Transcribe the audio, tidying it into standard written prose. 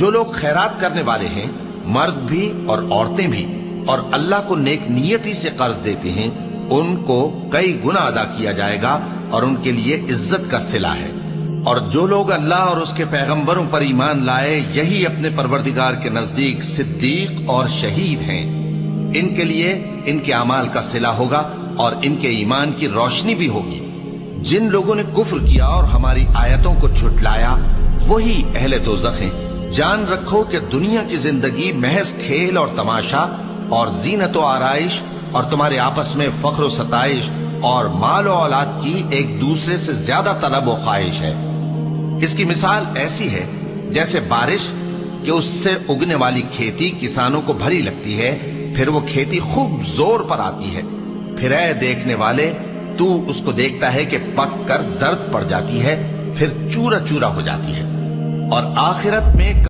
جو لوگ خیرات کرنے والے ہیں، مرد بھی اور عورتیں بھی، اور اللہ کو نیک نیتی سے قرض دیتے ہیں، ان کو کئی گنا ادا کیا جائے گا اور ان کے لیے عزت کا صلہ ہے۔ اور جو لوگ اللہ اور اس کے پیغمبروں پر ایمان لائے، یہی اپنے پروردگار کے نزدیک صدیق اور شہید ہیں، ان کے لیے ان کے اعمال کا صلہ ہوگا اور ان کے ایمان کی روشنی بھی ہوگی۔ جن لوگوں نے کفر کیا اور ہماری آیتوں کو جھٹلایا، وہی اہل دوزخ ہیں۔ جان رکھو کہ دنیا کی زندگی محض کھیل اور تماشا اور زینت و آرائش اور تمہارے آپس میں فخر و ستائش اور مال و اولاد کی ایک دوسرے سے زیادہ طلب و خواہش ہے۔ اس کی مثال ایسی ہے جیسے بارش کہ اس سے اگنے والی کھیتی کسانوں کو بھری لگتی ہے، پھر وہ کھیتی خوب زور پر آتی ہے، پھر اے دیکھنے والے تو اس کو دیکھتا ہے کہ پک کر زرد پڑ جاتی ہے، پھر چورا چورا ہو جاتی ہے، اور آخرت میں